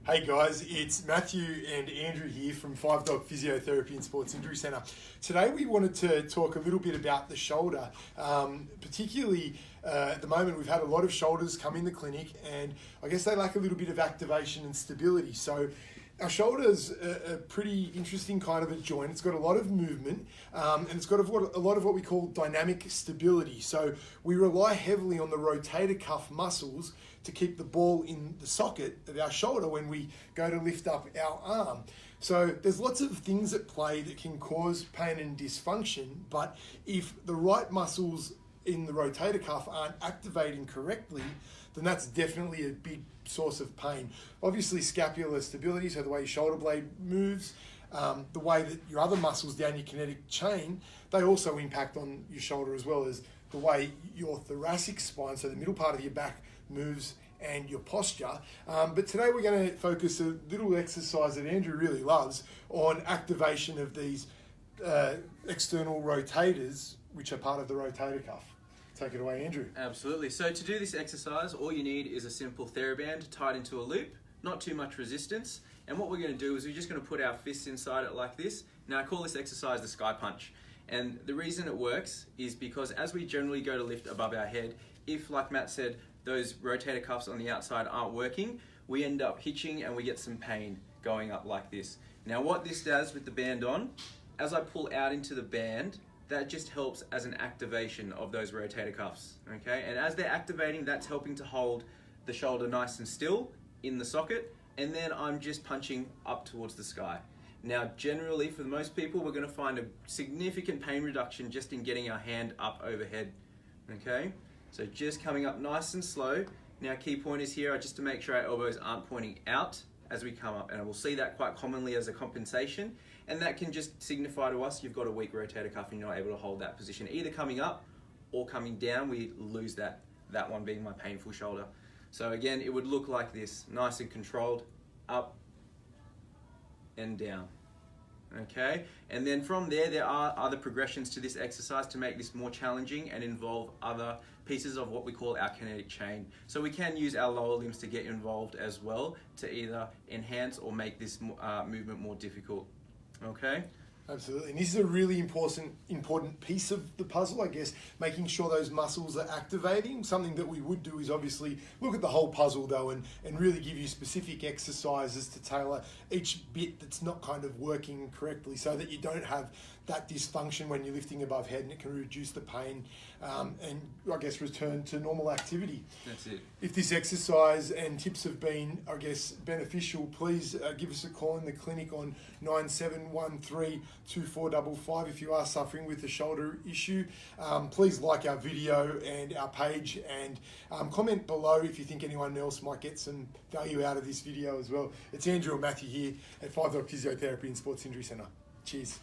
Hey guys, it's Matthew and Andrew here from 5 Dog Physiotherapy and Sports Injury Centre. Today we wanted to talk a little bit about the shoulder. Particularly at the moment we've had a lot of shoulders come in the clinic and I guess they lack a little bit of activation and stability. So our shoulder's a pretty interesting kind of a joint. It's got a lot of movement and it's got a lot of what we call dynamic stability. So we rely heavily on the rotator cuff muscles to keep the ball in the socket of our shoulder when we go to lift up our arm. So there's lots of things at play that can cause pain and dysfunction, but if the right muscles in the rotator cuff aren't activating correctly, then that's definitely a big source of pain. Obviously scapular stability, so the way your shoulder blade moves, the way that your other muscles down your kinetic chain, they also impact on your shoulder as well as the way your thoracic spine, so the middle part of your back, moves and your posture. But today we're going to focus a little exercise that Andrew really loves on activation of these external rotators, which are part of the rotator cuff. Take it away, Andrew. Absolutely. So to do this exercise, all you need is a simple TheraBand tied into a loop, not too much resistance. And what we're going to do is we're just going to put our fists inside it like this. Now I call this exercise the sky punch. And the reason it works is because as we generally go to lift above our head, if, like Matt said, those rotator cuffs on the outside aren't working, we end up hitching and we get some pain going up like this. Now what this does with the band on, as I pull out into the band, that just helps as an activation of those rotator cuffs, okay? And as they're activating, that's helping to hold the shoulder nice and still in the socket, and then I'm just punching up towards the sky. Now, generally, for most people, we're gonna find a significant pain reduction just in getting our hand up overhead, okay? So just coming up nice and slow. Now, key point is here, just to make sure our elbows aren't pointing out as we come up, and we'll see that quite commonly as a compensation, and that can just signify to us you've got a weak rotator cuff and you're not able to hold that position. Either coming up or coming down, we lose that one being my painful shoulder. So again, it would look like this, nice and controlled, up and down. Okay, and then from there are other progressions to this exercise to make this more challenging and involve other pieces of what we call our kinetic chain. So we can use our lower limbs to get involved as well to either enhance or make this movement more difficult. Okay? Absolutely, and this is a really important piece of the puzzle, I guess, making sure those muscles are activating. Something that we would do is obviously look at the whole puzzle though and really give you specific exercises to tailor each bit that's not kind of working correctly so that you don't have that dysfunction when you're lifting above head, and it can reduce the pain and I guess return to normal activity. That's it. If this exercise and tips have been, I guess, beneficial, please give us a call in the clinic on 97132455 if you are suffering with a shoulder issue. Please like our video and our page, and comment below if you think anyone else might get some value out of this video as well. It's Andrew and Matthew here at 5 Dog Physiotherapy and Sports Injury Centre. Cheers.